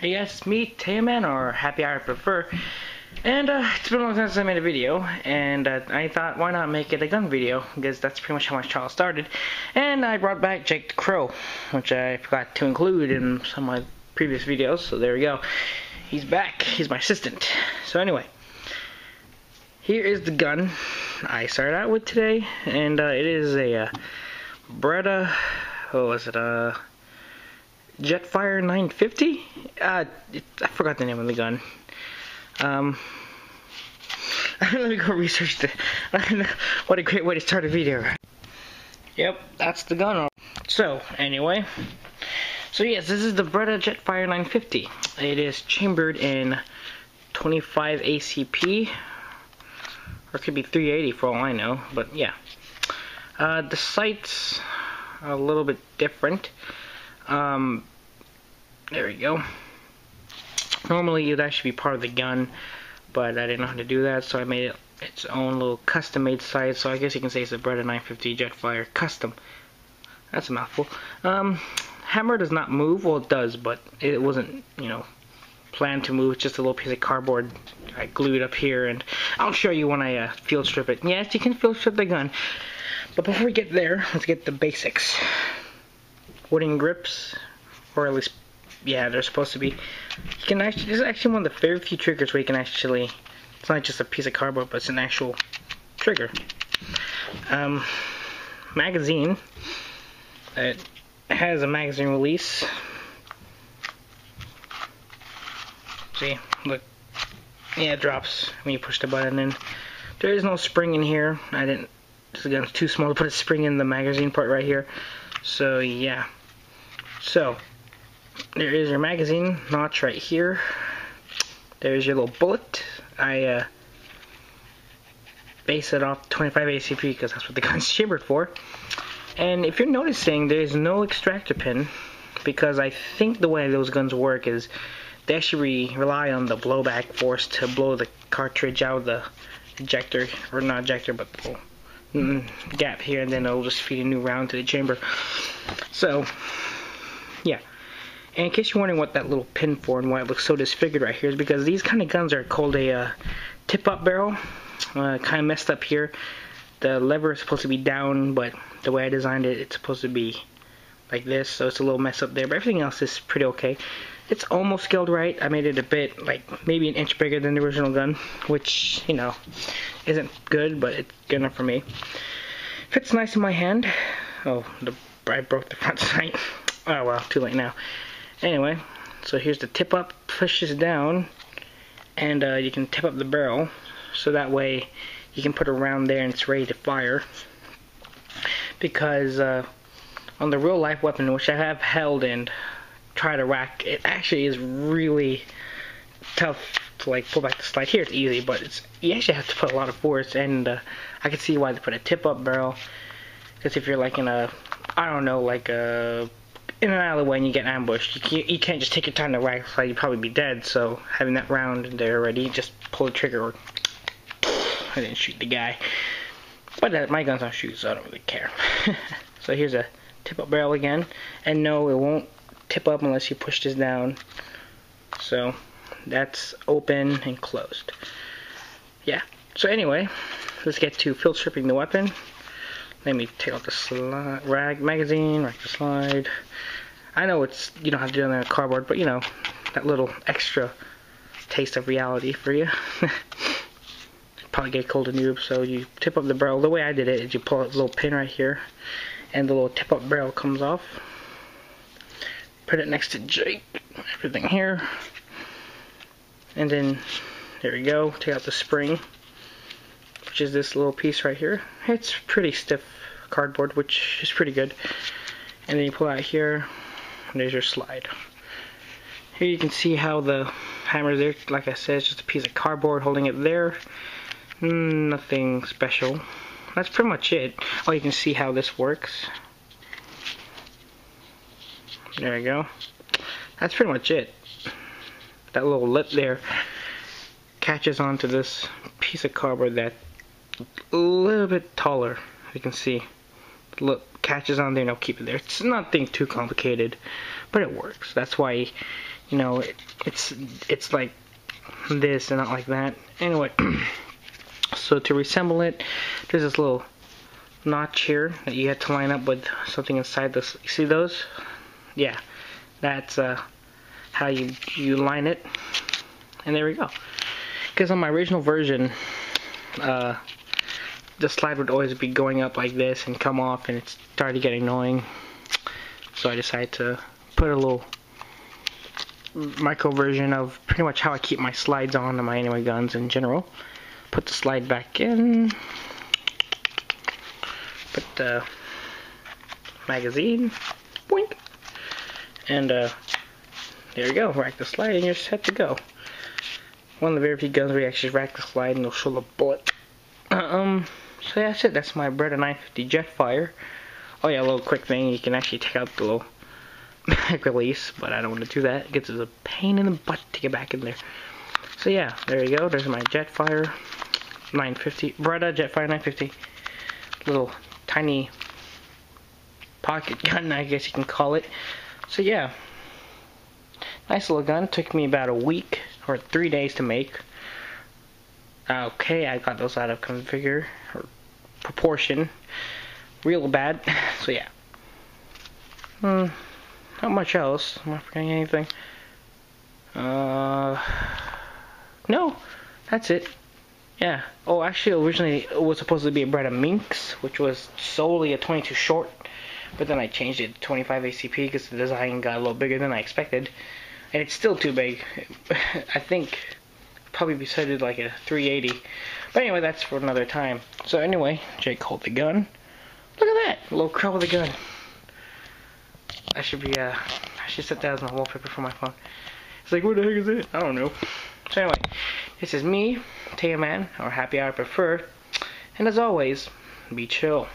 Hey guys, it's me, Tayaman, or Happy Hour I prefer. And it's been a long time since I made a video, and I thought, why not make it a gun video, because that's pretty much how my channel started. And I brought back Jake the Crow, which I forgot to include in some of my previous videos, so there we go. He's back, he's my assistant. So anyway, here is the gun I started out with today, and it is a Beretta, what was it, Jetfire 950? I forgot the name of the gun. Let me go research it. What a great way to start a video. Yep, that's the gun. So, anyway. So yes, this is the Beretta Jetfire 950. It is chambered in 25 ACP. Or it could be 380 for all I know, but yeah. The sight's a little bit different. There we go. Normally it would actually be part of the gun, but I didn't know how to do that, so I made it its own little custom-made sight. So I guess you can say it's a Beretta 950 Jetfire custom. That's a mouthful. Hammer does not move. Well, it does, but it wasn't, you know, planned to move. It's just a little piece of cardboard I glued up here, and I'll show you when I field strip it. Yes, you can field strip the gun, but before we get there, let's get the basics. Wooden grips, or at least, yeah, they're supposed to be. You can actually, this is actually one of the very few triggers where you can actually, it's not just a piece of cardboard, but it's an actual trigger. Magazine. It has a magazine release. See, look, yeah, it drops when you push the button, and there is no spring in here. This gun's too small to put a spring in the magazine part right here. So yeah. So there is your magazine notch right here. There's your little bullet. I base it off 25 ACP because that's what the gun's chambered for. And if you're noticing, there's no extractor pin, because I think the way those guns work is they actually rely on the blowback force to blow the cartridge out of the ejector, or not ejector, but the gap here, and then it'll just feed a new round to the chamber. So yeah, and in case you're wondering what that little pin for and why it looks so disfigured right here, is because these kind of guns are called a tip-up barrel. Kind of messed up here. The lever is supposed to be down, but the way I designed it, it's supposed to be like this, so it's a little messed up there, but everything else is pretty okay. It's almost scaled right. I made it a bit, like, maybe an inch bigger than the original gun, which, you know, isn't good, but it's good enough for me. Fits nice in my hand. Oh, I broke the front sight. Oh well, too late now. Anyway, so here's the tip up, pushes down, and you can tip up the barrel, so that way you can put it around there and it's ready to fire. Because on the real life weapon, which I have held and try to rack, it actually is really tough to like pull back the slide. Here it's easy, but you actually have to put a lot of force, and I can see why they put a tip up barrel, because if you're like in a, I don't know, like in an alleyway and you get ambushed, you can't just take your time to rack the slide, you'd probably be dead. So having that round there already, you just pull the trigger, or I didn't shoot the guy, but my guns don't shoot, so I don't really care. So here's a tip up barrel again, and no, it won't tip up unless you push this down. So that's open and closed. Yeah. So anyway, let's get to field stripping the weapon. Let me take out the magazine, rack the slide. I know you don't have to do it on cardboard, but you know, that little extra taste of reality for you. Probably get cold and noob, so you tip up the barrel. The way I did it is you pull out the little pin right here, and the little tip up barrel comes off. Put it next to Jake, everything here, and then there we go. Take out the spring, which is this little piece right here. It's pretty stiff cardboard, which is pretty good. And then you pull out here, and there's your slide. Here you can see how the hammer there, like I said, it's just a piece of cardboard holding it there. Nothing special. That's pretty much it. Oh, you can see how this works. There we go. That's pretty much it. That little lip there catches onto this piece of cardboard that's a little bit taller. You can see. Look, catches on there and I'll keep it there. It's nothing too complicated, but it works. That's why you know, it's like this and not like that. Anyway, so to reassemble it, there's this little notch here that you have to line up with something inside this. You see those? Yeah, that's how you line it. And there we go. Because on my original version, the slide would always be going up like this and come off, and it started getting annoying. So I decided to put a little micro version of pretty much how I keep my slides on my anime guns in general. Put the slide back in. Put the magazine. Boink. And there you go. Rack the slide and you're set to go. One of the very few guns where you actually rack the slide and it'll show the bullet. So yeah, that's it. That's my Beretta 950 Jetfire. Oh yeah, a little quick thing. You can actually take out the little mag release, but I don't want to do that. It gets a pain in the butt to get back in there. So yeah, there you go. There's my Jetfire 950. Beretta Jetfire 950. Little tiny pocket gun, I guess you can call it. So yeah, nice little gun. Took me about a week or 3 days to make. Okay, I got those out of configure or proportion real bad. So yeah, not much else. Am I forgetting anything? No, that's it. Yeah. Oh, actually, originally it was supposed to be a Beretta Minx, which was solely a 22 short, but then I changed it to 25 ACP because the design got a little bigger than I expected, and it's still too big. I think probably be set at like a 380. But anyway, that's for another time. So anyway, Jake, hold the gun. Look at that, a little crow with a gun. I should set that as my wallpaper for my phone. It's like, what the heck is it? I don't know. So anyway, this is me, Taya Man, or Happy Hour Preferred, and as always, be chill.